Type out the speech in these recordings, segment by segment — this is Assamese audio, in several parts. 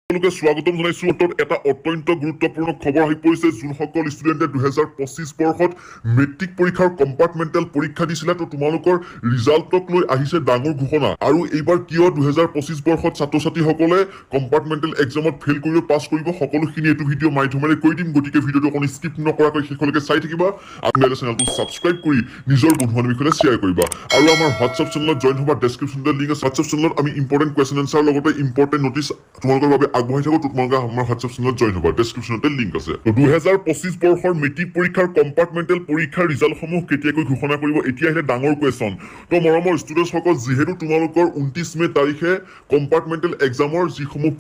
সকলোকে স্বাগতম জনাইছো এটা অত্যন্ত গুৰুত্বপূৰ্ণ খবৰ আহি পৰিছে যোনসকল ষ্টুডেণ্টে 2025 বৰ্ষত মেট্ৰিক পৰীক্ষাৰ কম্পাৰ্টমেণ্টেল পৰীক্ষা দিছিলে তো তোমালোকৰ ৰিজাল্টক লৈ আহিছে ডাঙৰ ঘোষণা আৰু এইবাৰ কিয় 2025 বৰ্ষত ছাত্ৰ-ছাত্ৰীসকলে কম্পাৰ্টমেণ্টেল এক্সামত ফেল কৰিব পাছ কৰিব সকলোখিনি এইটো ভিডিঅ' মাধ্যমেৰে কৈ দিম গতিকে ভিডিঅ'টো অকণি স্কিপ নকৰাকৈ শেষলৈকে চাই থাকিবা আৰু চেনেলটো সাবস্ক্ৰাইব কৰি নিজৰ বন্ধু-বান্ধৱীসকলে শ্বেয়াৰ কৰিবা আৰু আমাৰ হোৱাটছআপ চেনেলত জইন হ'বা ডেছক্ৰিপশ্যনতে লিংক আছে হোৱাটছআপ চেনেলত আমি ইম্পৰ্টেণ্ট কুৱেশ্যন এনসাৰ লগতে ইম্পৰ্টেণ্ট নটিচ তোমালোকৰ বাবে আগবঢ়াই থাকো তোমালোকে আমাৰ হোৱাটছআপ চেনেলত জইন হ'বা ডেছক্ৰিপশ্যনতে লিংক আছে 2025 বৰ্ষৰ মেট্ৰিক পৰীক্ষাৰ কম্পাৰ্টমেণ্টেল পৰীক্ষাৰ ৰিজাল্টসমূহ কেতিয়াকৈ ঘোষণা কৰিব এতিয়া আহিলে ডাঙৰ কুৱেশ্যন তো মৰমৰ ষ্টুডেণ্টসকল যিহেতু তোমালোকৰ 29 মে তাৰিখে কম্পাৰ্টমেণ্টেল এক্সামৰ যিসমূহ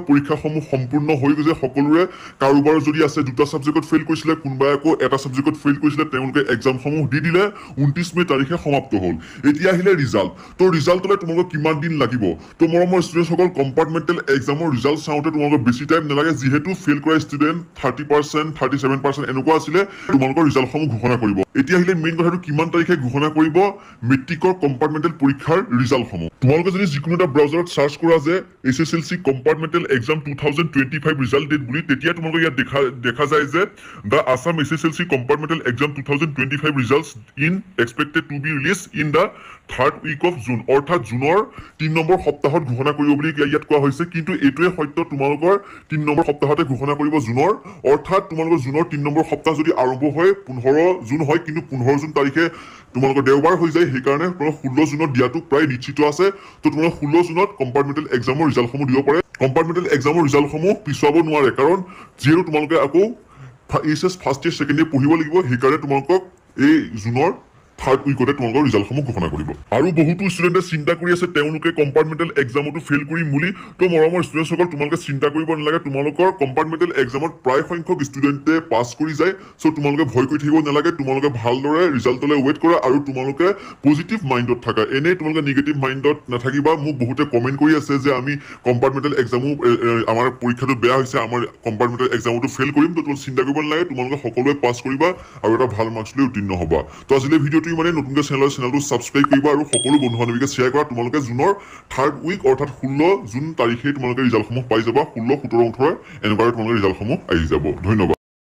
পৰীক্ষাসমূহ সম্পূৰ্ণ হৈ গৈছে সকলোৰে কাৰোবাৰ যদি আছে দুটা সাবজেক্টত ফেইল কৰিছিলে কোনোবাই আকৌ এটা সাবজেক্টত ফেইল কৰিছিলে তেওঁলোকে এক্সামসমূহ দি দিলে 29 মে তাৰিখে সমাপ্ত হ'ল এতিয়া আহিলে ৰিজাল্ট তো ৰিজাল্টলৈ তোমালোকৰ কিমান দিন লাগিব তো মৰমৰ ষ্টুডেণ্টসকল কম্পাৰ্টমেণ্টেল এক্সামৰ ৰিজাল্ট চাওঁতে তোমালোকৰ বেছি টাইম নালাগে যিহেতু ফেইল কৰা ষ্টুডেণ্ট 30% 37% এনেকুৱা আছিলে তোমালোকৰ ৰিজাল্টসমূহ ঘোষণা কৰিব এতিয়া আহিলে মেইন কথাটো কিমান তাৰিখে ঘোষণা কৰিব মেট্ৰিকৰ কম্পাৰ্টমেণ্টেল পৰীক্ষাৰ ৰিজাল্টসমূহ তোমালোকে যদি যিকোনো এটা ব্ৰাউজাৰত সাৰ্চ কৰা যে SSLC compartmental exam 2025 result date বুলি তেতিয়া তোমালোকে ইয়াত দেখা যায় যে the Assam SSLC compartmental exam 2025 results in expected to be release in the third week of June অৰ্থাৎ জুনৰ 3 নম্বৰ সপ্তাহত ঘোষণা কৰিব বুলি ইয়াত কোৱা হৈছে কিন্তু এইটোৱে সত্য তোমালোকৰ 3 নম্বৰ সপ্তাহতে ঘোষণা কৰিব জুনৰ অৰ্থাৎ তোমালোকৰ জুনৰ 3 নম্বৰ সপ্তাহ যদি আৰম্ভ হয় 15 জুন হয় কিন্তু 15 জুন তাৰিখে তোমালোকৰ দেওবাৰ হৈ যায় সেইকাৰণে তোমালোকৰ 16 জুনত দিয়াটো প্ৰায় নিশ্চিত আছে তো তোমালোকৰ 16 জুনত কম্পাৰ্টমেণ্টেল এক্সামৰ ৰিজাল্টসমূহ দিব পাৰে কম্পাৰ্টমেণ্টেল এক্সামৰ ৰিজাল্টসমূহ পিছুৱাব নোৱাৰে কাৰণ যিহেতু তোমালোকে আকৌ HS first year second year পঢ়িব লাগিব সেইকাৰণে তোমালোকক এই জুনৰ থাৰ্ড উইকতে তোমালোকৰ ৰিজাল্টসমূহ ঘোষণা কৰিব আৰু বহুতো ষ্টুডেণ্টে চিন্তা কৰি আছে তেওঁলোকে কম্পাৰ্টমেণ্টেল এক্সামতো ফেইল কৰিম বুলি তো মৰমৰ ষ্টুডেণ্টসকল তোমালোকে চিন্তা কৰিব নালাগে তোমালোকৰ কম্পাৰ্টমেণ্টেল এক্সামত প্ৰায় সংখ্যক ষ্টুডেণ্টে পাছ কৰি যায় চ' তোমালোকে ভয় কৰি থাকিব নালাগে তোমালোকে ভালদৰে ৰিজাল্টলৈ ৱেইট কৰা আৰু তোমালোকে পজিটিভ মাইণ্ডত থাকা এনেই তোমালোকে নিগেটিভ মাইণ্ডত নাথাকিবা মোক বহুতে কমেণ্ট কৰি আছে যে আমি কম্পাৰ্টমেণ্টেল এক্সামো আমাৰ পৰীক্ষাটো বেয়া হৈছে আমাৰ কম্পাৰ্টমেণ্টেল এক্সামতো ফেইল কৰিম তো তোমালোকে চিন্তা কৰিব নালাগে তোমালোকে সকলোৱে পাছ কৰিবা আৰু এটা ভাল মাৰ্কছ লৈ উত্তীৰ্ণ হ'বা তো আজিলৈ ভিডিঅ'টো মানে নতুনকৈ চেনেলটো সাবস্ক্ৰাইব কৰিবা আৰু সকলো বন্ধু-বান্ধৱীকে শ্বেয়াৰ কৰা তোমালোকে জুনৰ থাৰ্ড উইক অৰ্থাৎ 16 জুন তাৰিখে তোমালোকে ৰিজাল্টসমূহ পাই যাবা 16 17 18 এনেকুৱা তোমালোকে ৰিজাল্টসমূহ আহি যাব ধন্যবাদ